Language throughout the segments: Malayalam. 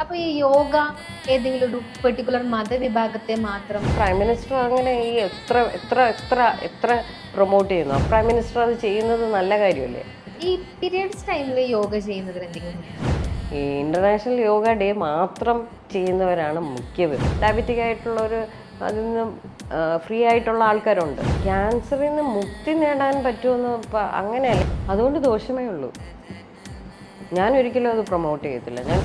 അപ്പോൾ ഈ യോഗ ഏതെങ്കിലും ഒരു പെർട്ടിക്കുലർ മതവിഭാഗത്തെ മാത്രം പ്രൈം മിനിസ്റ്റർ അങ്ങനെ ഈ എത്ര എത്ര എത്ര എത്ര പ്രൊമോട്ട് ചെയ്യുന്നു പ്രൈം മിനിസ്റ്റർ അത് ചെയ്യുന്നത് നല്ല കാര്യമല്ലേ? ഈ പീരിയഡ്സ് ടൈമിൽ യോഗ ചെയ്യുന്നതിന് എന്തെങ്കിലും ഈ ഇൻ്റർനാഷണൽ യോഗ ഡേ മാത്രം ചെയ്യുന്നവരാണ് മുഖ്യവർ. ഡയബറ്റിക് ആയിട്ടുള്ളവർ അതിൽ നിന്ന് ഫ്രീ ആയിട്ടുള്ള ആൾക്കാരുണ്ട്. ക്യാൻസറിൽ നിന്ന് മുക്തി നേടാൻ പറ്റുമെന്ന് ഇപ്പം അങ്ങനെയല്ല, അതുകൊണ്ട് ദോഷമേ ഉള്ളൂ. ഞാൻ ഒരിക്കലും അത് പ്രൊമോട്ട് ചെയ്യത്തില്ല. ഞാൻ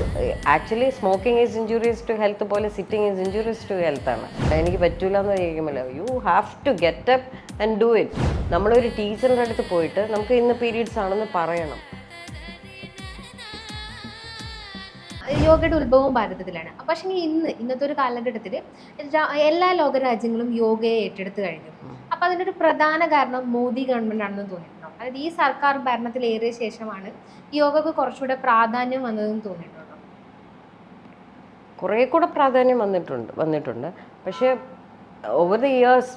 actually smoking is injuries to health പോലെ സിറ്റിംഗ് ഈസ് ഇഞ്ചുറീസ് ടു ഹെൽത്താണ്. എനിക്ക് പറ്റൂല എന്ന് കഴിക്കുമല്ലോ, you have to get up and do it. നമ്മളൊരു ടീച്ചറിൻ്റെ അടുത്ത് പോയിട്ട് നമുക്ക് ഇന്ന് പീരീഡ്സ് ആണെന്ന് പറയണം. യോഗയുടെ ഉത്ഭവം ഭാരതത്തിലാണ്. പക്ഷേ ഇന്നത്തെ ഒരു കാലഘട്ടത്തിൽ എല്ലാ ലോകരാജ്യങ്ങളും യോഗയെ ഏറ്റെടുത്ത് കഴിഞ്ഞു. അപ്പോൾ അതിനൊരു പ്രധാന കാരണം മോദി ഗവൺമെൻറ് ആണെന്ന് തോന്നിയിട്ടുണ്ടോ? അതായത് ഈ സർക്കാർ ഭരണത്തിലേറിയ ശേഷമാണ് യോഗക്ക് കുറച്ചുകൂടെ പ്രാധാന്യം വന്നതെന്ന് തോന്നിയിട്ടുണ്ടോ? കുറേ കൂടെ പ്രാധാന്യം വന്നിട്ടുണ്ട്. പക്ഷേ ഓവർ ദി ഇയേഴ്സ്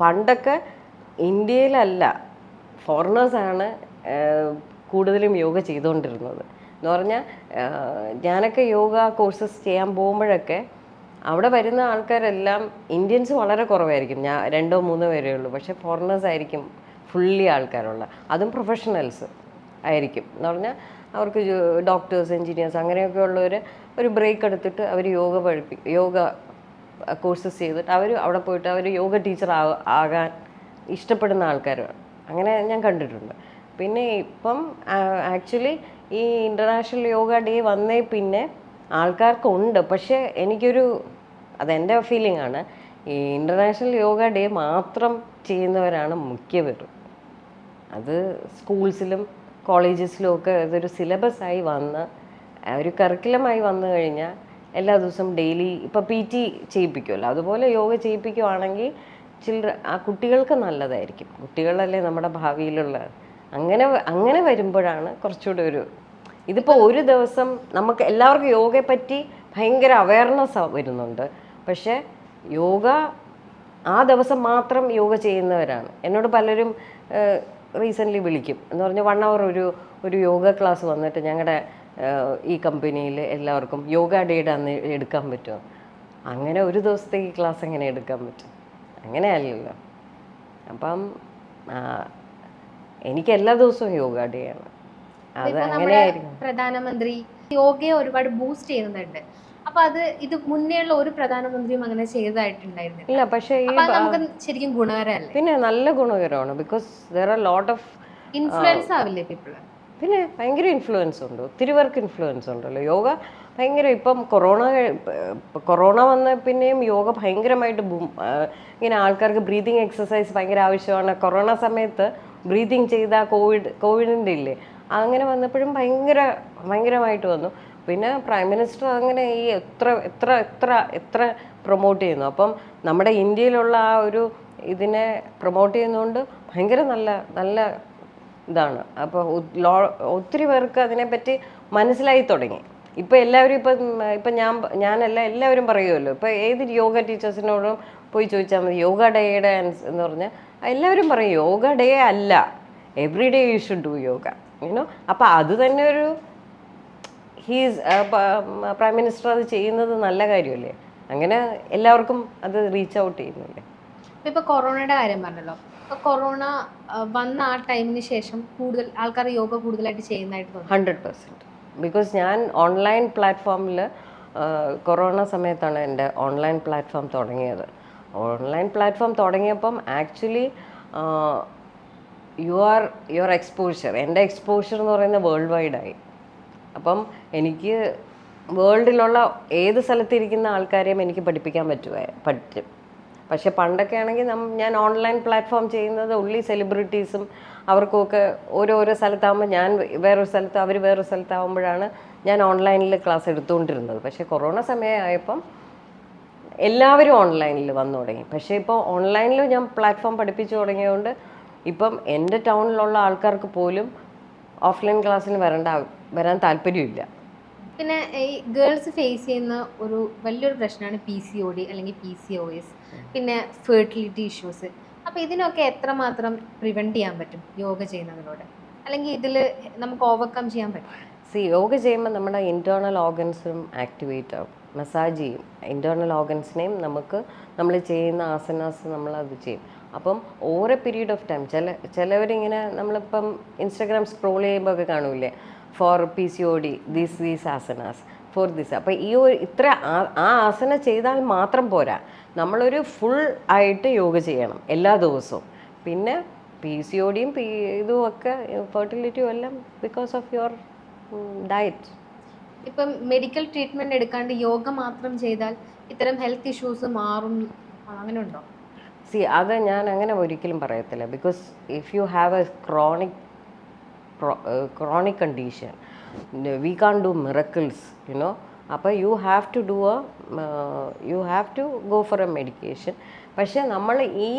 പണ്ടൊക്കെ ഇന്ത്യയിലല്ല, ഫോറിനേഴ്സാണ് കൂടുതലും യോഗ ചെയ്തുകൊണ്ടിരുന്നത്. എന്ന് പറഞ്ഞാൽ ഞാനൊക്കെ യോഗ കോഴ്സസ് ചെയ്യാൻ പോകുമ്പോഴൊക്കെ അവിടെ വരുന്ന ആൾക്കാരെല്ലാം ഇന്ത്യൻസ് വളരെ കുറവായിരിക്കും. ഞാൻ 2-3 പേരേ ഉള്ളൂ. പക്ഷേ ഫോറിനേഴ്സ് ആയിരിക്കും ഫുള്ളി ആൾക്കാരുള്ള, അതും പ്രൊഫഷണൽസ് ആയിരിക്കും. എന്ന് പറഞ്ഞാൽ അവർക്ക് ഡോക്ടേഴ്സ്, എൻജിനീയേഴ്സ് അങ്ങനെയൊക്കെ ഉള്ളവർ ഒരു ബ്രേക്ക് എടുത്തിട്ട് അവർ യോഗ കോഴ്സസ് ചെയ്തിട്ട് അവർ അവിടെ പോയിട്ട് അവർ യോഗ ടീച്ചർ ആകാൻ ഇഷ്ടപ്പെടുന്ന ആൾക്കാരാണ്. അങ്ങനെ ഞാൻ കണ്ടിട്ടുണ്ട്. പിന്നെ ഇപ്പം ആക്ച്വലി ഈ ഇൻ്റർനാഷണൽ യോഗ ഡേ വന്നേ പിന്നെ ആൾക്കാർക്കുണ്ട്. പക്ഷേ അതെൻ്റെ ഫീലിംഗ് ആണ്, ഈ ഇൻ്റർനാഷണൽ യോഗ ഡേ മാത്രം ചെയ്യുന്നവരാണ് മുഖ്യവർ. അത് സ്കൂൾസിലും കോളേജസിലും ഒക്കെ ഇതൊരു സിലബസായി ഒരു കറിക്കുലമായി വന്നു കഴിഞ്ഞാൽ എല്ലാ ദിവസവും ഡെയിലി ഇപ്പോൾ PT ചെയ്യിപ്പിക്കുമല്ലോ, അതുപോലെ യോഗ ചെയ്യിപ്പിക്കുവാണെങ്കിൽ ആ കുട്ടികൾക്ക് നല്ലതായിരിക്കും. കുട്ടികളല്ലേ നമ്മുടെ ഭാവിയിലുള്ള. അങ്ങനെ വരുമ്പോഴാണ് കുറച്ചുകൂടെ ഇതിപ്പോൾ ഒരു ദിവസം നമുക്ക് എല്ലാവർക്കും യോഗയെ പറ്റി ഭയങ്കര അവയർനെസ് വരുന്നുണ്ട്. പക്ഷേ യോഗ ആ ദിവസം മാത്രം യോഗ ചെയ്യുന്നവരാണ്. എന്നോട് പലരും റീസെൻ്റ്ലി വിളിക്കും എന്ന് പറഞ്ഞാൽ 1 hour ഒരു യോഗ ക്ലാസ് വന്നിട്ട് ഞങ്ങളുടെ ഈ കമ്പനിയിൽ എല്ലാവർക്കും യോഗ ഡേയുടെ അന്ന് എടുക്കാൻ പറ്റുമോ? അങ്ങനെ ഒരു ദിവസത്തേക്ക് ക്ലാസ് എങ്ങനെ എടുക്കാൻ പറ്റും? അങ്ങനെയല്ലല്ലോ. അപ്പം എനിക്ക് എല്ലാ ദിവസവും യോഗ ഡേ ആണ്. അത് അങ്ങനെയായിരിക്കും. പ്രധാനമന്ത്രി യോഗയെ ഒരുപാട് ബൂസ്റ്റ് ചെയ്യുന്നുണ്ട്. അപ്പൊ ഇത് മുന്നേയുള്ള ഒരു പ്രധാനമന്ത്രിയും അങ്ങനെ ചെയ്തതായിട്ടുണ്ടായിരുന്നില്ല. ഇല്ല, പക്ഷേ നമുക്ക് ശരിക്കും ഗുണകരമല്ലേ? പിന്നെ നല്ല ഗുണകരമാണ്. Because there are lot of influence ആവില്ലേ പീപ്പിൾ? പിന്നെ ഭയങ്കര ഇൻഫ്ലുവൻസ് ഉണ്ട്, ഒത്തിരി പേർക്ക് ഇൻഫ്ലുവൻസ് ഉണ്ടല്ലോ. യോഗ ഭയങ്കര ഇപ്പം കൊറോണ വന്ന പിന്നെയും യോഗ ഭയങ്കരമായിട്ട് ഇങ്ങനെ ആൾക്കാർക്ക് ബ്രീതിങ് എക്സസൈസ് ഭയങ്കര ആവശ്യമാണ്. കൊറോണ സമയത്ത് ബ്രീതിങ് ചെയ്ത കോവിഡിൻ്റെ ഇല്ലേ, അങ്ങനെ വന്നപ്പോഴും ഭയങ്കരമായിട്ട് വന്നു. പിന്നെ പ്രൈം മിനിസ്റ്റർ അങ്ങനെ ഈ എത്ര പ്രൊമോട്ട് ചെയ്യുന്നു. അപ്പം നമ്മുടെ ഇന്ത്യയിലുള്ള ആ ഒരു ഇതിനെ പ്രൊമോട്ട് ചെയ്യുന്നതുകൊണ്ട് ഭയങ്കര നല്ല ഇതാണ്. അപ്പോൾ ഒത്തിരി പേർക്ക് അതിനെപ്പറ്റി മനസ്സിലായി തുടങ്ങി. ഇപ്പം എല്ലാവരും ഇപ്പം എല്ലാവരും പറയുമല്ലോ. ഇപ്പം ഏത് യോഗ ടീച്ചേഴ്സിനോടും പോയി ചോദിച്ചാൽ മതി യോഗ ഡേയുടെ എന്ന് പറഞ്ഞാൽ എല്ലാവരും പറയും യോഗ ഡേ അല്ല, every day you should do yoga, you know. അപ്പം അത് തന്നെ പ്രൈം മിനിസ്റ്റർ അത് ചെയ്യുന്നത് നല്ല കാര്യമല്ലേ? അങ്ങനെ എല്ലാവർക്കും അത് റീച്ച് ഔട്ട് ചെയ്യുന്നില്ലേ? ഇപ്പൊ കൊറോണയുടെ കാര്യം പറഞ്ഞല്ലോ. ഇപ്പൊ കൊറോണ വന്ന ആ ടൈമിന് ശേഷം കൂടുതൽ ആൾക്കാർ യോഗ കൂടുതലായിട്ട് ചെയ്യുന്നതായിട്ട് തോന്നുന്നു. 100%. ബിക്കോസ് ഞാൻ ഓൺലൈൻ പ്ലാറ്റ്ഫോമിൽ കൊറോണ സമയത്താണ് എൻ്റെ ഓൺലൈൻ പ്ലാറ്റ്ഫോം തുടങ്ങിയത്. ഓൺലൈൻ പ്ലാറ്റ്ഫോം തുടങ്ങിയപ്പം ആക്ച്വലി യുവർ എക്സ്പോഷർ, എൻ്റെ എക്സ്പോഷർ എന്ന് പറയുന്നത് വേൾഡ് വൈഡായി. അപ്പം എനിക്ക് വേൾഡിലുള്ള ഏത് സ്ഥലത്തിരിക്കുന്ന ആൾക്കാരെയും എനിക്ക് പഠിപ്പിക്കാൻ പറ്റും. പക്ഷെ പണ്ടൊക്കെ ആണെങ്കിൽ ഞാൻ ഓൺലൈൻ പ്ലാറ്റ്ഫോം ചെയ്യുന്നത് ഉള്ളി സെലിബ്രിറ്റീസും അവർക്കുമൊക്കെ ഓരോരോ സ്ഥലത്താകുമ്പോൾ ഞാൻ വേറൊരു സ്ഥലത്ത്, അവർ വേറൊരു സ്ഥലത്താകുമ്പോഴാണ് ഞാൻ ഓൺലൈനിൽ ക്ലാസ് എടുത്തുകൊണ്ടിരുന്നത്. പക്ഷേ കൊറോണ സമയമായപ്പം എല്ലാവരും ഓൺലൈനിൽ വന്നു തുടങ്ങി. പക്ഷേ ഇപ്പോൾ ഓൺലൈനിൽ ഞാൻ പ്ലാറ്റ്ഫോം പഠിപ്പിച്ചു തുടങ്ങിയതുകൊണ്ട് ഇപ്പം എൻ്റെ ടൗണിലുള്ള ആൾക്കാർക്ക് പോലും ഓഫ്ലൈൻ ക്ലാസ്സിന് വരാൻ താല്പര്യമില്ല. പിന്നെ ഈ ഗേൾസ് ഫേസ് ചെയ്യുന്ന ഒരു വലിയൊരു പ്രശ്നമാണ് PCOD അല്ലെങ്കിൽ PCOS, പിന്നെ ഫെർട്ടിലിറ്റി ഇഷ്യൂസ്. അപ്പോൾ ഇതിനൊക്കെ എത്രമാത്രം പ്രിവെൻറ്റ് ചെയ്യാൻ പറ്റും യോഗ ചെയ്യുന്നതിലൂടെ, അല്ലെങ്കിൽ ഇതിൽ നമുക്ക് ഓവർകം ചെയ്യാൻ പറ്റും? യോഗ ചെയ്യുമ്പോൾ നമ്മുടെ ഇൻറ്റേർണൽ ഓർഗൻസും ആക്ടിവേറ്റ് ആവും, മസാജ് ചെയ്യും ഇൻറ്റേർണൽ ഓർഗൻസിനെയും. നമ്മൾ ചെയ്യുന്ന ആസനാസ് നമ്മളത് ചെയ്യും. അപ്പം ഓരോ പീരീഡ് ഓഫ് ടൈം ചിലവരിങ്ങനെ നമ്മളിപ്പം ഇൻസ്റ്റാഗ്രാം സ്ക്രോൾ ചെയ്യുമ്പോൾ ഒക്കെ കാണൂലേ, for PCOD these asanas for this. അപ്പോൾ ഇത്ര ആ ആസന ചെയ്താൽ മാത്രം പോരാ, നമ്മളൊരു ഫുൾ ആയിട്ട് യോഗ ചെയ്യണം എല്ലാ ദിവസവും. പിന്നെ PCODയും ഇതും ഒക്കെ ഫെർട്ടിലിറ്റിയും എല്ലാം ബിക്കോസ് ഓഫ് യുവർ ഡയറ്റ്. ഇപ്പം മെഡിക്കൽ ട്രീറ്റ്മെന്റ് എടുക്കാണ്ട് യോഗ മാത്രം ചെയ്താൽ ഇത്തരം ഹെൽത്ത് ഇഷ്യൂസ് മാറും, അങ്ങനെ ഉണ്ടോ? അത് ഞാൻ അങ്ങനെ ഒരിക്കലും പറയത്തില്ല. Because if you have a chronic condition, we can't do miracles, you know. അപ്പോൾ you have to go for a medication. പക്ഷേ നമ്മൾ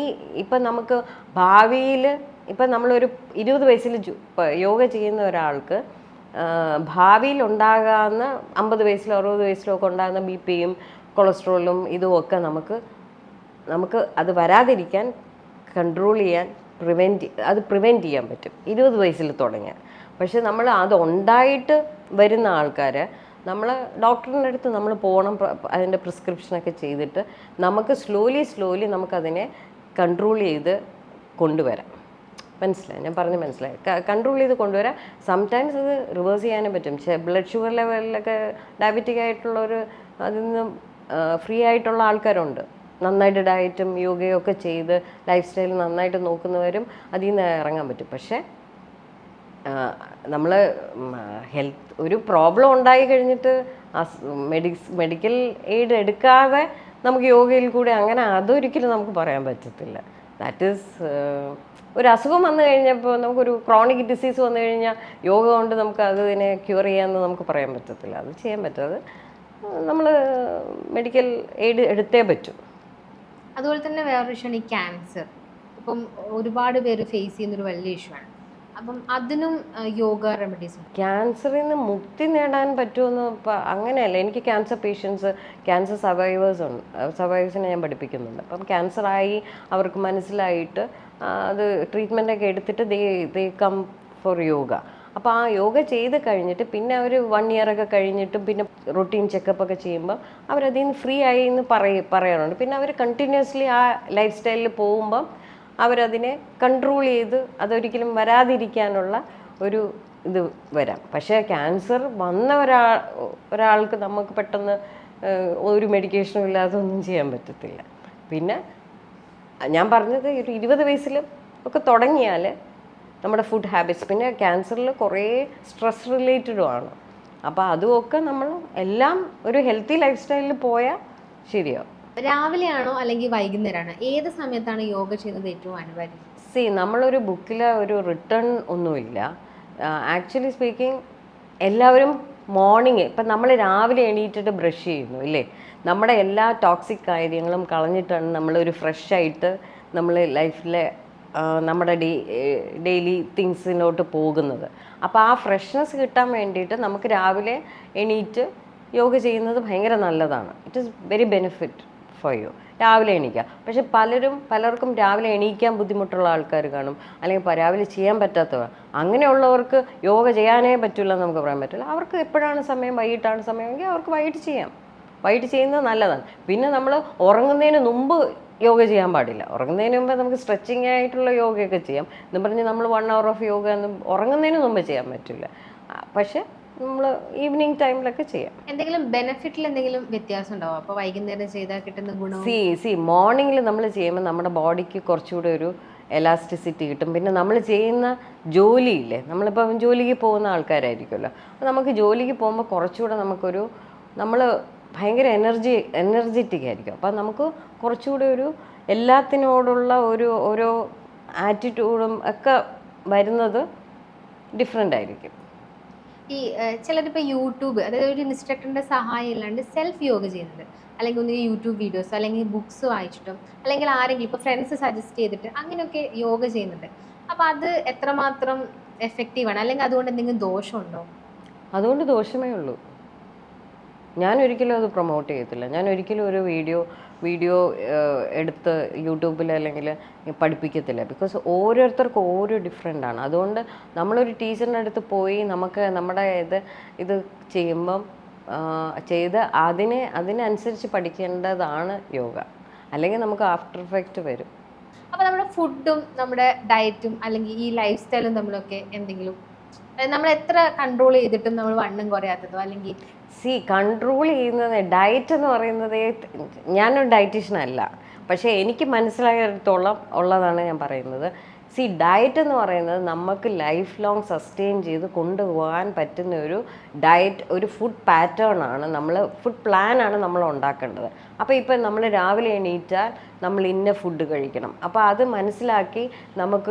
ഇപ്പം നമുക്ക് ഭാവിയിൽ ഇപ്പം നമ്മളൊരു 20 വയസ്സിൽ യോഗ ചെയ്യുന്ന ഒരാൾക്ക് ഭാവിയിൽ ഉണ്ടാകാവുന്ന 50 വയസ്സിലോ 60 വയസ്സിലോ ഒക്കെ ഉണ്ടാകുന്ന BP-യും കൊളസ്ട്രോളും ഇതുമൊക്കെ നമുക്ക് അത് വരാതിരിക്കാൻ, കൺട്രോൾ ചെയ്യാൻ, പ്രിവെൻറ്റ് ചെയ്യാൻ പറ്റും 20 വയസ്സിൽ തുടങ്ങിയാൽ. പക്ഷെ നമ്മൾ അത് ഉണ്ടായിട്ട് വരുന്ന ആൾക്കാർ നമ്മൾ ഡോക്ടറിൻ്റെ അടുത്ത് നമ്മൾ പോകണം, അതിൻ്റെ പ്രിസ്ക്രിപ്ഷനൊക്കെ ചെയ്തിട്ട് നമുക്ക് സ്ലോലി നമുക്കതിനെ കൺട്രോൾ ചെയ്ത് കൊണ്ടുവരാം. ഞാൻ പറഞ്ഞ് മനസ്സിലായി. കൺട്രോൾ ചെയ്ത് കൊണ്ടുവരാം. സംടൈംസ് അത് റിവേഴ്സ് ചെയ്യാനും പറ്റും. ബ്ലഡ് ഷുഗർ ലെവലിലൊക്കെ ഡയബറ്റിക് ആയിട്ടുള്ളൊരു അതിൽ നിന്ന് ഫ്രീ ആയിട്ടുള്ള ആൾക്കാരുണ്ട്. നന്നായിട്ട് ഡയറ്റും യോഗയും ഒക്കെ ചെയ്ത് ലൈഫ് സ്റ്റൈൽ നന്നായിട്ട് നോക്കുന്നവരും അതിൽ നിന്ന് ഇറങ്ങാൻ പറ്റും. പക്ഷേ നമ്മൾ ഒരു പ്രോബ്ലം ഉണ്ടായി കഴിഞ്ഞിട്ട് മെഡിക്കൽ എയ്ഡ് എടുക്കാതെ നമുക്ക് യോഗയിൽ കൂടെ അങ്ങനെ അതൊരിക്കലും നമുക്ക് പറയാൻ പറ്റത്തില്ല. ദാറ്റ് ഈസ് ഒരു അസുഖം വന്നു കഴിഞ്ഞപ്പോൾ, നമുക്കൊരു ക്രോണിക് ഡിസീസ് വന്നു കഴിഞ്ഞാൽ യോഗ കൊണ്ട് നമുക്ക് അതിനെ ക്യൂർ ചെയ്യാമെന്ന് നമുക്ക് പറയാൻ പറ്റത്തില്ല. അത് ചെയ്യാൻ പറ്റാതെ നമ്മൾ മെഡിക്കൽ എയ്ഡ് എടുത്തേ പറ്റൂ. അതുപോലെ തന്നെ വേറൊരു ഇഷ്യൂ ആണ് ഈ ക്യാൻസർ. ഇപ്പം ഒരുപാട് പേര് ഫേസ് ചെയ്യുന്നൊരു വലിയ ഇഷ്യൂ ആണ്. അപ്പം അതിനും യോഗ റെമഡീസ് ഉണ്ട്. ക്യാൻസറിൽ നിന്ന് മുക്തി നേടാൻ പറ്റുമെന്ന് അങ്ങനെയല്ല. എനിക്ക് ക്യാൻസർ സർവൈവേഴ്സിനെ ഞാൻ പഠിപ്പിക്കുന്നുണ്ട്. അപ്പം ക്യാൻസറായി അവർക്ക് മനസ്സിലായിട്ട് അത് ട്രീറ്റ്മെൻറ്റൊക്കെ എടുത്തിട്ട് ദേ കം ഫോർ യോഗ. അപ്പോൾ ആ യോഗ ചെയ്ത് കഴിഞ്ഞിട്ട് പിന്നെ അവർ 1 year ഒക്കെ കഴിഞ്ഞിട്ടും പിന്നെ റൊട്ടീൻ ചെക്കപ്പൊക്കെ ചെയ്യുമ്പോൾ അവരതിൽ നിന്ന് ഫ്രീ ആയി എന്ന് പറയാറുണ്ട്. പിന്നെ അവർ കണ്ടിന്യൂസ്ലി ആ ലൈഫ് സ്റ്റൈലിൽ പോകുമ്പം അവരതിനെ കൺട്രോൾ ചെയ്ത് അതൊരിക്കലും വരാതിരിക്കാനുള്ള ഒരു ഇത് വരാം. പക്ഷേ ക്യാൻസർ വന്ന ഒരാൾക്ക് നമുക്ക് പെട്ടെന്ന് ഒരു മെഡിക്കേഷനും ഇല്ലാതെ ഒന്നും ചെയ്യാൻ പറ്റത്തില്ല. പിന്നെ ഞാൻ പറഞ്ഞത് ഒരു 20 വയസ്സിൽ ഒക്കെ തുടങ്ങിയാൽ നമ്മുടെ ഫുഡ് ഹാബിറ്റ്സ്, പിന്നെ ക്യാൻസറിൽ കുറേ സ്ട്രെസ് റിലേറ്റഡും ആണ്. അപ്പോൾ അതുമൊക്കെ നമ്മൾ എല്ലാം ഒരു ഹെൽത്തി ലൈഫ് സ്റ്റൈലിൽ പോയാൽ ശരിയാവും. രാവിലെയാണോ അല്ലെങ്കിൽ വൈകുന്നേരമാണോ, ഏത് സമയത്താണ് യോഗ ചെയ്യുന്നത് ഏറ്റവും അനിവാര്യം? നമ്മളൊരു ബുക്കിൽ ഒരു റിട്ടേൺ ഒന്നുമില്ല. ആക്ച്വലി സ്പീക്കിംഗ് എല്ലാവരും മോർണിംഗ്, ഇപ്പം നമ്മൾ രാവിലെ എണീറ്റിട്ട് ബ്രഷ് ചെയ്യുന്നു ഇല്ലേ, നമ്മുടെ എല്ലാ ടോക്സിക് കാര്യങ്ങളും കളഞ്ഞിട്ടാണ് നമ്മളൊരു ഫ്രഷായിട്ട് നമ്മൾ ലൈഫിലെ നമ്മുടെ ഡെയിലി തിങ്സിലോട്ട് പോകുന്നത്. അപ്പോൾ ആ ഫ്രഷ്നെസ് കിട്ടാൻ വേണ്ടിയിട്ട് നമുക്ക് രാവിലെ എണീറ്റ് യോഗ ചെയ്യുന്നത് ഭയങ്കര നല്ലതാണ്. It is very benefit for you രാവിലെ എണീക്കുക. പക്ഷെ പലർക്കും രാവിലെ എണീക്കാൻ ബുദ്ധിമുട്ടുള്ള ആൾക്കാർ കാണും, അല്ലെങ്കിൽ രാവിലെ ചെയ്യാൻ പറ്റാത്തവർ. അങ്ങനെയുള്ളവർക്ക് യോഗ ചെയ്യാനേ പറ്റില്ല എന്ന് നമുക്ക് പറയാൻ പറ്റില്ല. അവർക്ക് എപ്പോഴാണ് സമയം, വൈകിട്ടാണ് സമയമെങ്കിൽ അവർക്ക് വൈകിട്ട് ചെയ്യാം. വൈകിട്ട് ചെയ്യുന്നത് നല്ലതാണ്. പിന്നെ നമ്മൾ ഉറങ്ങുന്നതിന് മുമ്പ് യോഗ ചെയ്യാൻ പാടില്ല. ഉറങ്ങുന്നതിന് മുമ്പ് നമുക്ക് സ്ട്രെച്ചിങ് ആയിട്ടുള്ള യോഗയൊക്കെ ചെയ്യാം എന്ന് പറഞ്ഞ് നമ്മൾ 1 hour ഓഫ് യോഗ ഒന്നും ഉറങ്ങുന്നതിന് മുമ്പ് ചെയ്യാൻ പറ്റില്ല. പക്ഷെ നമ്മൾ ഈവനിങ് ടൈമിലൊക്കെ ചെയ്യാം. എന്തെങ്കിലും ബെനിഫിറ്റിൽ എന്തെങ്കിലും വ്യത്യാസം ഉണ്ടാവും? അപ്പോൾ വൈകുന്നേരം ചെയ്താൽ കിട്ടുന്ന ഗുണം മോർണിംഗിൽ നമ്മൾ ചെയ്യുമ്പോൾ നമ്മുടെ ബോഡിക്ക് കുറച്ചുകൂടെ ഒരു എലാസ്റ്റിസിറ്റി കിട്ടും. പിന്നെ നമ്മൾ ചെയ്യുന്ന ജോലിയില്ലേ, നമ്മളിപ്പം ജോലിക്ക് പോകുന്ന ആൾക്കാരായിരിക്കുമല്ലോ, അപ്പോൾ നമുക്ക് ജോലിക്ക് പോകുമ്പോൾ കുറച്ചുകൂടെ നമ്മൾ ഭയങ്കര എനർജറ്റിക് ആയിരിക്കും. അപ്പം നമുക്ക് കുറച്ചുകൂടി ഒരു എല്ലാത്തിനോടുള്ള ഓരോ ആറ്റിറ്റ്യൂഡും ഒക്കെ വരുന്നത് ഡിഫറെൻ്റ് ആയിരിക്കും. ഈ ചിലരിപ്പോൾ യൂട്യൂബ്, അതായത് ഒരു ഇൻസ്ട്രക്ടറിൻ്റെ സഹായം ഇല്ലാണ്ട് സെൽഫ് യോഗ ചെയ്യുന്നത്, അല്ലെങ്കിൽ ഒന്ന് യൂട്യൂബ് വീഡിയോസ് അല്ലെങ്കിൽ ബുക്സ് വായിച്ചിട്ടും അല്ലെങ്കിൽ ആരെങ്കിലും ഇപ്പോൾ ഫ്രണ്ട്സ് സജസ്റ്റ് ചെയ്തിട്ട് അങ്ങനെയൊക്കെ യോഗ ചെയ്യുന്നുണ്ട്. അപ്പോൾ അത് എത്രമാത്രം എഫക്റ്റീവാണ്, അല്ലെങ്കിൽ അതുകൊണ്ട് എന്തെങ്കിലും ദോഷമുണ്ടോ? അതുകൊണ്ട് ദോഷമേ ഉള്ളൂ. ഞാൻ ഒരിക്കലും അത് പ്രൊമോട്ട് ചെയ്യത്തില്ല. ഞാൻ ഒരിക്കലും ഒരു വീഡിയോ എടുത്ത് യൂട്യൂബിൽ അല്ലെങ്കിൽ പഠിപ്പിക്കത്തില്ല. ബിക്കോസ് ഓരോരുത്തർക്കും ഓരോ ഡിഫറെൻ്റ് ആണ്. അതുകൊണ്ട് നമ്മളൊരു ടീച്ചറിൻ്റെ അടുത്ത് പോയി നമുക്ക് നമ്മുടെ ഇത് ചെയ്യുമ്പം ചെയ്ത് അതിനനുസരിച്ച് പഠിക്കേണ്ടതാണ് യോഗ. അല്ലെങ്കിൽ നമുക്ക് ആഫ്റ്റർ എഫക്റ്റ് വരും. അപ്പോൾ നമ്മുടെ ഫുഡും നമ്മുടെ ഡയറ്റും അല്ലെങ്കിൽ ഈ ലൈഫ് സ്റ്റൈലും തമ്മിലൊക്കെ എന്തെങ്കിലും, നമ്മൾ എത്ര കൺട്രോൾ ചെയ്തിട്ടും നമ്മൾ വണ്ണം കുറയാത്തതോ അല്ലെങ്കിൽ കൺട്രോൾ ചെയ്യുന്നത് ഡയറ്റ് എന്ന് പറയുന്നത്, ഞാനൊരു ഡയറ്റീഷ്യൻ അല്ല, പക്ഷേ എനിക്ക് മനസ്സിലായിടത്തോളം ഉള്ളതാണ് ഞാൻ പറയുന്നത്. ഡയറ്റ് എന്ന് പറയുന്നത് നമുക്ക് ലൈഫ് ലോങ് സസ്റ്റെയിൻ ചെയ്ത് കൊണ്ടുപോകാൻ പറ്റുന്ന ഒരു ഡയറ്റ്, ഒരു ഫുഡ് പാറ്റേൺ ആണ്, ഫുഡ് പ്ലാനാണ് നമ്മൾ ഉണ്ടാക്കേണ്ടത്. അപ്പോൾ ഇപ്പം നമ്മൾ രാവിലെ എണീറ്റാൽ നമ്മൾ ഇന്ന ഫുഡ് കഴിക്കണം. അപ്പോൾ അത് മനസ്സിലാക്കി നമുക്ക്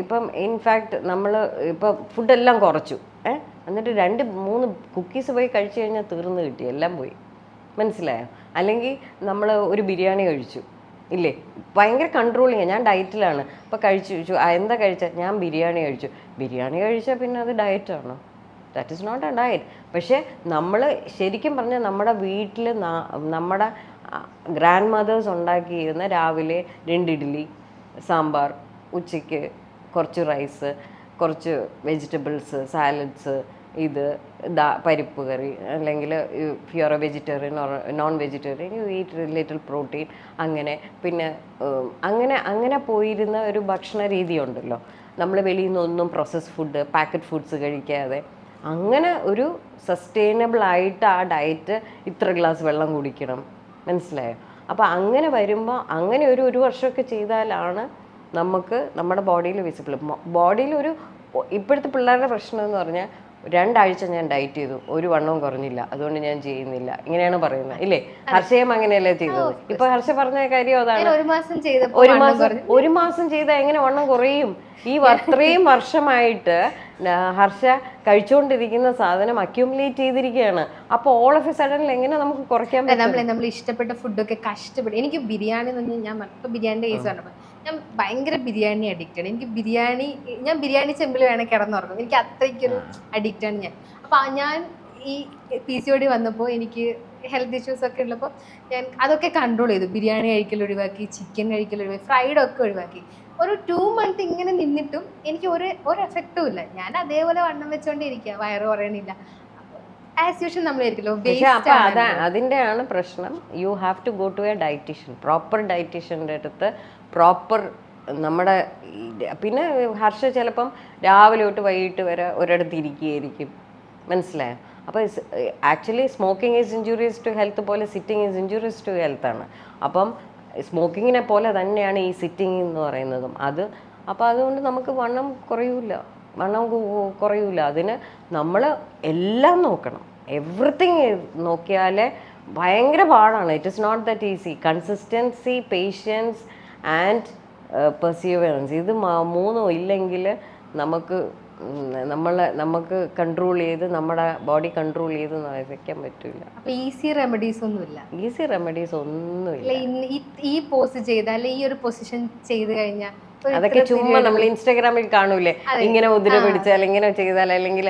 ഇപ്പം ഇൻഫാക്റ്റ് നമ്മൾ ഇപ്പം ഫുഡെല്ലാം കുറച്ചു, എന്നിട്ട് 2-3 കുക്കീസ് പോയി കഴിച്ചു കഴിഞ്ഞാൽ തീർന്നു കിട്ടി, എല്ലാം പോയി. മനസ്സിലായോ? അല്ലെങ്കിൽ നമ്മൾ ഒരു ബിരിയാണി കഴിച്ചു, ഇല്ലേ, ഭയങ്കര കൺട്രോളിങ്. ഞാൻ ഡയറ്റിലാണ്, അപ്പോൾ കഴിച്ചു എന്താ കഴിച്ചാൽ ഞാൻ ബിരിയാണി കഴിച്ചാൽ പിന്നെ അത് ഡയറ്റാണോ? That is not a diet. പക്ഷേ നമ്മൾ ശരിക്കും പറഞ്ഞാൽ നമ്മുടെ വീട്ടിൽ നമ്മുടെ ഗ്രാൻഡ് മദേഴ്സ് ഉണ്ടാക്കിയിരുന്ന രാവിലെ 2 ഇഡ്ഡലി സാമ്പാർ, ഉച്ചയ്ക്ക് കുറച്ച് റൈസ്, കുറച്ച് വെജിറ്റബിൾസ്, സാലഡ്സ്, പരിപ്പ് കറി, അല്ലെങ്കിൽ you are A vegetarian or non vegetarian you eat little protein, അങ്ങനെ പിന്നെ അങ്ങനെ പോയിരുന്ന ഒരു ഭക്ഷണ രീതി ഉണ്ടല്ലോ. നമ്മൾ വെളിയിൽ നിന്നൊന്നും പ്രോസസ്ഡ് ഫുഡ്, പാക്കറ്റ് ഫുഡ്സ് കഴിക്കാതെ അങ്ങനെ ഒരു സസ്റ്റൈനബിൾ ആയിട്ട് ആ ഡയറ്റ് ഇത്ര ഗ്ലാസ് വെള്ളം കുടിക്കണം. മനസ്സിലായോ? അപ്പോൾ അങ്ങനെ വരുമ്പോൾ അങ്ങനെ ഒരു വർഷമൊക്കെ ചെയ്താലാണ് നമുക്ക് നമ്മുടെ ബോഡിയിൽ വിസിബിൾ. ബോഡിയിൽ ഇപ്പോഴത്തെ പിള്ളേരുടെ പ്രശ്നം എന്ന് പറഞ്ഞാൽ 2 ആഴ്ച ഞാൻ ഡയറ്റ് ചെയ്തു, ഒരു വണ്ണവും കുറഞ്ഞില്ല, അതുകൊണ്ട് ഞാൻ ചെയ്യുന്നില്ല, ഇങ്ങനെയാണ് പറയുന്നത്, ഇല്ലേ? ഹർഷയും അങ്ങനെയല്ലേ ചെയ്തത്. ഇപ്പൊ ഹർഷ പറഞ്ഞ കാര്യം അതാണ്. ഒരു മാസം ചെയ്താൽ എങ്ങനെ വണ്ണം കുറയും? ഇത്രയും വർഷമായിട്ട് ഹർഷ കഴിച്ചുകൊണ്ടിരിക്കുന്ന സാധനം അക്യൂമുലേറ്റ് ചെയ്തിരിക്കുകയാണ്. അപ്പോൾ ഓൾ ഓഫ് എ സഡൻ എങ്ങനെ നമുക്ക് കുറയ്ക്കാൻ പറ്റും? നമ്മൾ ഇഷ്ടപ്പെട്ട ഫുഡൊക്കെ കഷ്ടപ്പെട്ട്, എനിക്ക് ബിരിയാണി എന്ന് പറഞ്ഞാൽ ഞാൻ ഇപ്പൊ ബിരിയാണിന്റെ കേസ് പറഞ്ഞപ്പോൾ ഞാൻ ഭയങ്കര ബിരിയാണി അഡിക്റ്റഡ്. ഞാൻ ബിരിയാണി ചെമ്പിൽ വേണേൽ കിടന്നുറങ്ങും, എനിക്ക് അത്രയ്ക്കൊരു അഡിക്റ്റാണ് ഞാൻ. അപ്പോൾ ഞാൻ ഈ PCOD വന്നപ്പോൾ എനിക്ക് ഹെൽത്ത് ഇഷ്യൂസ് ഒക്കെ ഉള്ളപ്പോൾ ഞാൻ അതൊക്കെ കൺട്രോൾ ചെയ്തു. ബിരിയാണി കഴിക്കൽ ഒഴിവാക്കി, ചിക്കൻ കഴിക്കൽ ഒഴിവാക്കി, ഫ്രൈഡ് ഒക്കെ ഒഴിവാക്കി. ഒരു 2 മന്ത് ഇങ്ങനെ നിന്നിട്ടും എനിക്ക് ഒരു എഫക്റ്റും ഇല്ല. ഞാൻ അതേപോലെ വണ്ണം വെച്ചോണ്ടേ ഇരിക്കുക, വയറ് കുറയണില്ല. ആസ് യൂഷ്വൽ നമ്മളായിരിക്കല്ലോ. അതിൻ്റെയാണ് പ്രശ്നം. You have to go to a dietitian, proper ഡയറ്റീഷ്യൻ്റെ അടുത്ത് പ്രോപ്പർ നമ്മുടെ. പിന്നെ ഹർഷ ചിലപ്പം രാവിലെ തൊട്ട് വൈകിട്ട് വരെ ഒരിടത്ത് ഇരിക്കുകയായിരിക്കും. മനസ്സിലായോ? അപ്പോൾ actually smoking is injurious to health പോലെ സിറ്റിംഗ് ഈസ് ഇഞ്ചുറിയസ് ടു ഹെൽത്താണ്. അപ്പം സ്മോക്കിങ്ങിനെ പോലെ തന്നെയാണ് ഈ സിറ്റിംഗ് എന്ന് പറയുന്നതും. അപ്പോൾ അതുകൊണ്ട് നമുക്ക് വണ്ണം കുറയൂല. അതിന് നമ്മൾ എല്ലാം നോക്കണം, എവറിത്തിങ് നോക്കിയാലേ ഭയങ്കര പാടാണ്. It is not that easy. Consistency, patience and perseverance, ഇത് 3 ഇല്ലെങ്കിൽ നമുക്ക് കൺട്രോൾ ചെയ്ത് നമ്മുടെ ബോഡി കൺട്രോൾ ചെയ്ത് വയ്ക്കാൻ പറ്റില്ല. ഈസി റെമഡീസ് ഒന്നുമില്ല. ഈ പോസ് ചെയ്താൽ, ഈ ഒരു പൊസിഷൻ ചെയ്ത് കഴിഞ്ഞാൽ അതൊക്കെ ചുമ്മാ നമ്മൾ ഇൻസ്റ്റാഗ്രാമിൽ കാണൂലേ, ഇങ്ങനെ മുദ്ര പിടിച്ചാൽ, ഇങ്ങനെ ചെയ്താൽ, അല്ലെങ്കിൽ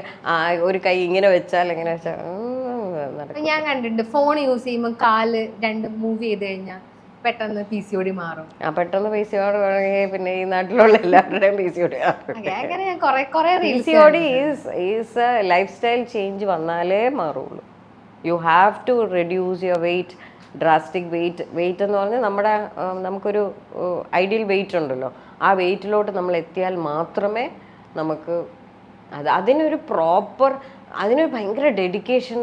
ഒരു കൈ ഇങ്ങനെ വെച്ചാൽ, എങ്ങനെ വെച്ചാൽ ഞാൻ കണ്ടിട്ടുണ്ട്. ഫോൺ യൂസ് ചെയ്യുമ്പോൾ കാല് 2 മൂവ് ചെയ്ത് കഴിഞ്ഞാൽ പെട്ടെന്ന് PCOD മാറും. പെട്ടെന്ന് PCOD പിന്നെ ഈ നാട്ടിലുള്ള എല്ലാവരുടെയും PCOD is lifestyle change വന്നാലേ മാറുള്ളൂ. You have to reduce your weight, drastic weight എന്ന് പറഞ്ഞാൽ നമുക്കൊരു ഐഡിയൽ വെയിറ്റ് ഉണ്ടല്ലോ, ആ വെയിറ്റിലോട്ട് നമ്മൾ എത്തിയാൽ മാത്രമേ നമുക്ക് അതിനൊരു ഭയങ്കര ഡെഡിക്കേഷൻ,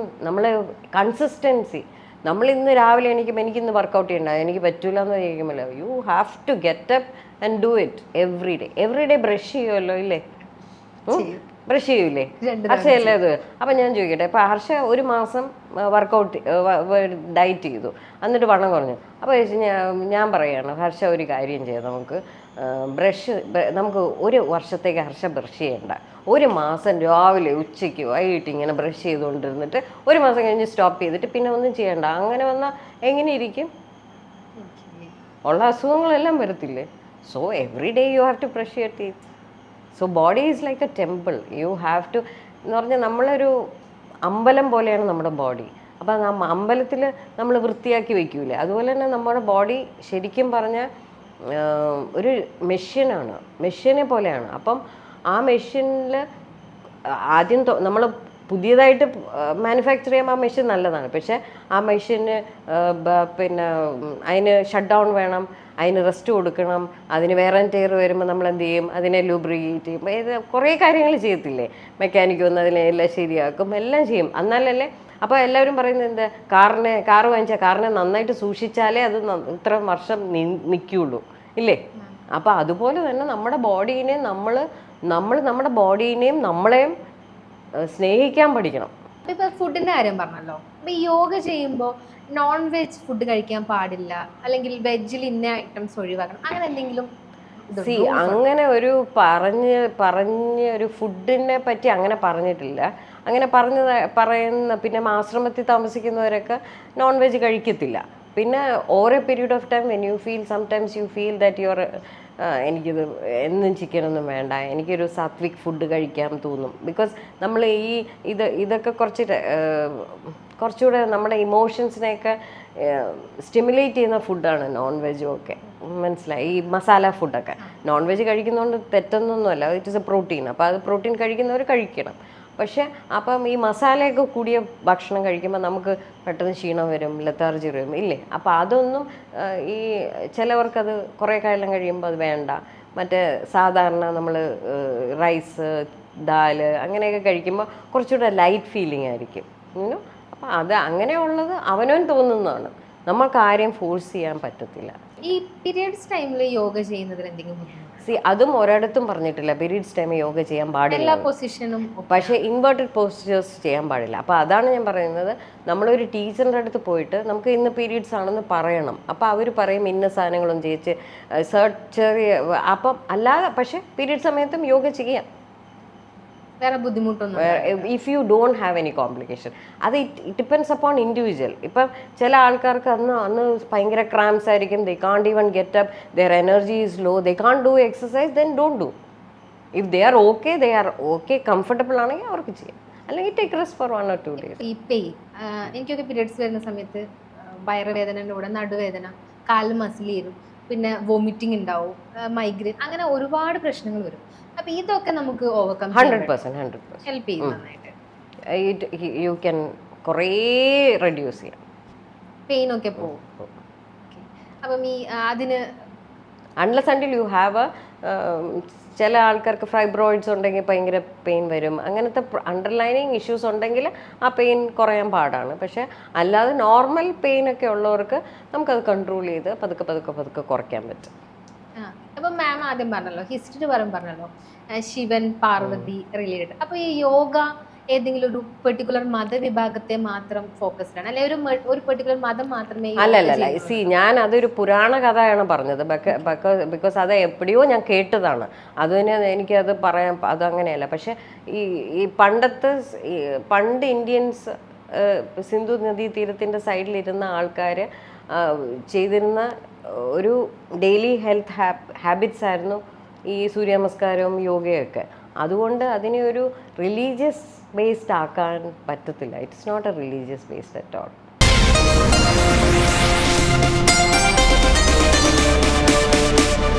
കൺസിസ്റ്റൻസി. നമ്മൾ ഇന്ന് രാവിലെ എനിക്കിന്ന് വർക്കൗട്ട് ചെയ്യണ്ട, എനിക്ക് പറ്റൂല എന്ന് ചോദിക്കുമല്ലോ, you have to get up and do it every day. Brush ചെയ്യുമല്ലോ, ഇല്ലേ? ബ്രഷ് ചെയ്യൂലേ? ഹർഷയല്ലേ അത്? അപ്പം ഞാൻ ചോദിക്കട്ടെ, ഇപ്പം ഹർഷ ഒരു മാസം വർക്കൗട്ട് ഡയറ്റ് ചെയ്തു, എന്നിട്ട് വണ്ണം കുറഞ്ഞു. അപ്പോൾ ഞാൻ പറയുകയാണ്, ഹർഷ ഒരു കാര്യം ചെയ്യാം, നമുക്ക് 1 വർഷത്തേക്ക് ഹർഷ ബ്രഷ് ചെയ്യണ്ട. 1 മാസം രാവിലെ ഉച്ചയ്ക്ക് വൈകിട്ട് ഇങ്ങനെ ബ്രഷ് ചെയ്തുകൊണ്ടിരുന്നിട്ട് 1 മാസം കഴിഞ്ഞ് സ്റ്റോപ്പ് ചെയ്തിട്ട് പിന്നെ ഒന്നും ചെയ്യണ്ട. അങ്ങനെ വന്നാൽ എങ്ങനെ ഇരിക്കും? ഉള്ള അസുഖങ്ങളെല്ലാം വരത്തില്ലേ? So every day you have to brush your teeth. So body is like a temple. You have to എന്ന് പറഞ്ഞാൽ നമ്മളൊരു അമ്പലം പോലെയാണ് നമ്മുടെ ബോഡി. അപ്പോൾ അമ്പലത്തിൽ നമ്മൾ വൃത്തിയാക്കി വയ്ക്കൂലേ, അതുപോലെ തന്നെ നമ്മുടെ ബോഡി ശരിക്കും പറഞ്ഞാൽ ഒരു മെഷീനെ പോലെയാണ്. അപ്പം ആ മെഷീനിൽ ആദ്യം നമ്മൾ പുതിയതായിട്ട് മാനുഫാക്ചർ ചെയ്യുമ്പോൾ ആ മെഷീൻ നല്ലതാണ്. പക്ഷേ ആ മെഷീന് പിന്നെ അതിന് ഷട്ട് ഡൗൺ വേണം, അതിന് റെസ്റ്റ് കൊടുക്കണം, അതിന് വേറെ ടയർ വരുമ്പോൾ നമ്മൾ എന്ത് ചെയ്യും, അതിനെ ലൂബ്രിക്കേറ്റ് ചെയ്യും, ഇത് കുറേ കാര്യങ്ങൾ ചെയ്യത്തില്ലേ. മെക്കാനിക്ക് വന്ന് അതിനെ എല്ലാം ശരിയാക്കും, എല്ലാം ചെയ്യും, എന്നാലല്ലേ. അപ്പോൾ എല്ലാവരും പറയുന്നത് എന്താ, കാറ് വാങ്ങിച്ചാൽ കാറിനെ നന്നായിട്ട് സൂക്ഷിച്ചാലേ അത് ഇത്ര വർഷം നിൽക്കുകയുള്ളൂ ഇല്ലേ. അപ്പോൾ അതുപോലെ തന്നെ നമ്മുടെ ബോഡീനെ നമ്മൾ നമ്മുടെ ബോഡീനെയും നമ്മളെയും സ്നേഹിക്കാൻ പഠിക്കണം. ഇപ്പൊ ഫുഡിന്റെ കാര്യം പറഞ്ഞല്ലോ, അപ്പൊ ഈ യോഗ ചെയ്യുമ്പോൾ നോൺ വെജ് ഫുഡ് കഴിക്കാൻ പാടില്ല, അല്ലെങ്കിൽ വെജിൽ ഇന്ന ഐറ്റംസ് ഒഴിവാക്കണം, അങ്ങനെ എന്തെങ്കിലും? അങ്ങനെ ഒരു പറഞ്ഞ ഒരു ഫുഡിനെ പറ്റി അങ്ങനെ പറഞ്ഞിട്ടില്ല. അങ്ങനെ പറയുന്ന പിന്നെ ആശ്രമത്തിൽ താമസിക്കുന്നവരൊക്കെ നോൺ വെജ് കഴിക്കത്തില്ല. പിന്നെ ഓരോ period of time when you feel sometimes you feel that your എനിക്കിത് എന്നും ചിക്കനൊന്നും വേണ്ട, എനിക്കൊരു സാത്വിക് ഫുഡ് കഴിക്കാൻ തോന്നും. ബിക്കോസ് നമ്മൾ ഇതൊക്കെ കുറച്ചുകൂടെ നമ്മുടെ ഇമോഷൻസിനെയൊക്കെ സ്റ്റിമുലേറ്റ് ചെയ്യുന്ന ഫുഡാണ് നോൺ വെജും ഒക്കെ, മനസ്സിലായി. ഈ മസാല ഫുഡൊക്കെ നോൺ വെജ് കഴിക്കുന്നതുകൊണ്ട് തെറ്റൊന്നുമല്ല, ഇറ്റ് ഇസ് എ പ്രോട്ടീൻ. അപ്പോൾ അത് പ്രോട്ടീൻ കഴിക്കുന്നവർ കഴിക്കണം. പക്ഷേ അപ്പം ഈ മസാലയൊക്കെ കൂടിയ ഭക്ഷണം കഴിക്കുമ്പോൾ നമുക്ക് പെട്ടെന്ന് ക്ഷീണം വരും, ലെത്താർജി വരും ഇല്ലേ. അപ്പോൾ അതൊന്നും ഈ ചിലവർക്കത് കുറേ കാലം കഴിയുമ്പോൾ അത് വേണ്ട. മറ്റേ സാധാരണ നമ്മൾ റൈസ്, ദാല് അങ്ങനെയൊക്കെ കഴിക്കുമ്പോൾ കുറച്ചുകൂടെ ലൈറ്റ് ഫീലിംഗ് ആയിരിക്കും. അപ്പം അത് അങ്ങനെയുള്ളത് അവനവൻ തോന്നുന്നതാണ്, നമ്മൾക്ക് ആരെയും ഫോഴ്സ് ചെയ്യാൻ പറ്റത്തില്ല. ഈ പീരിയഡ്സ് ടൈമിൽ യോഗ ചെയ്യുന്നതിൽ എന്തെങ്കിലും അതും ഒരിടത്തും പറഞ്ഞിട്ടില്ല പീരീഡ്സ് ടൈമിൽ യോഗ ചെയ്യാൻ പാടില്ല, പൊസിഷനും. പക്ഷേ ഇൻവേർട്ടഡ് പോസ്റ്റേഴ്സ് ചെയ്യാൻ പാടില്ല. അപ്പോൾ അതാണ് ഞാൻ പറയുന്നത്, നമ്മളൊരു ടീച്ചറിൻ്റെ അടുത്ത് പോയിട്ട് നമുക്ക് ഇന്ന് പീരീഡ്സ് ആണെന്ന് പറയണം. അപ്പോൾ അവർ പറയും ഇന്ന സാധനങ്ങളും ചെയ്യിച്ച് ചെറിയ അപ്പം അല്ലാതെ. പക്ഷേ പീരീഡ് സമയത്തും യോഗ ചെയ്യാം, വേറെ ബുദ്ധിമുട്ടൊന്നും, if you don't have any complication. അത് ഇറ്റ് ഡിപ്പെൻഡ്സ് അപ്പോൺ ഇൻഡിവിജ്വൽ. ഇപ്പം ചില ആൾക്കാർക്ക് അന്ന് ഭയങ്കര ക്രാംസ് ആയിരിക്കും, they can't even get up, their energy is low, they can't do exercise, then don't do. If they are okay comfortable ആണെങ്കിൽ അവർക്ക് ചെയ്യാം, അല്ലെങ്കിൽ take rest for 1 or 2 days. ഈ പെയിൻ, എനിക്കൊക്കെ പീരിയഡ്സ് വരുന്ന സമയത്ത് വയറുവേദനയുടെ കൂടെ നടുവേദന, കാല് മസിൽ വരും, പിന്നെ വോമിറ്റിംഗ് ഉണ്ടാവും, മൈഗ്രെയിൻ, അങ്ങനെ ഒരുപാട് പ്രശ്നങ്ങൾ വരും. അപ്പൊ ഇതൊക്കെ നമുക്ക് ഓവർകം 100% ഹെൽപ്പ് ചെയ്യും നന്നായിട്ട്. യു ക്യാൻ കുറേ റെഡ്യൂസ് ചെയ്യാം, പെയിൻ ഒക്കെ പോകും. അപ്പം ഈ അതിന് അൺലെസ് അണ്ടിൽ യു ഹാവ് ചില ആൾക്കാർക്ക് ഫൈബ്രോയിഡ്സ് ഉണ്ടെങ്കിൽ ഭയങ്കര പെയിൻ വരും. അങ്ങനത്തെ അണ്ടർലൈനിങ് ഇഷ്യൂസ് ഉണ്ടെങ്കിൽ ആ പെയിൻ കുറയാൻ പാടാണ്. പക്ഷേ അല്ലാതെ നോർമൽ പെയിനൊക്കെ ഉള്ളവർക്ക് നമുക്കത് കൺട്രോൾ ചെയ്ത് പതുക്കെ കുറയ്ക്കാൻ പറ്റും. അപ്പം മാം ആദ്യം പറഞ്ഞല്ലോ, ഹിസ്റ്ററി പറഞ്ഞല്ലോ ശിവൻ പാർവതി റിലേറ്റഡ്. അപ്പോൾ ഈ യോഗ ഏതെങ്കിലും ഒരു പെർട്ടിക്കുലർ മതവിഭാഗത്തെ മാത്രം ഫോക്കസ്ഡ് ആണ്, അല്ലെങ്കിൽ ഒരു പെർട്ടിക്കുലർ മതം മാത്രമേ? അല്ലല്ല, ഞാൻ അതൊരു പുരാണ കഥയാണ് പറഞ്ഞത്. ബിക്കോസ് അത് എപ്പോഴോ ഞാൻ കേട്ടതാണ്, അതിന് എനിക്കത് പറയാൻ അതങ്ങനെയല്ല. പക്ഷെ ഈ പണ്ട് ഇന്ത്യൻസ് സിന്ധു നദീ തീരത്തിൻ്റെ സൈഡിലിരുന്ന ആൾക്കാർ ചെയ്തിരുന്ന ഒരു ഡെയിലി ഹെൽത്ത് ഹാബിറ്റ്സ് ആയിരുന്നു ഈ സൂര്യനമസ്കാരവും യോഗയൊക്കെ. അതുകൊണ്ട് അതിനെ ഒരു റിലീജിയസ് ബേസ്ഡ് ആക്കാൻ പറ്റത്തില്ല. It's not a religious based at all.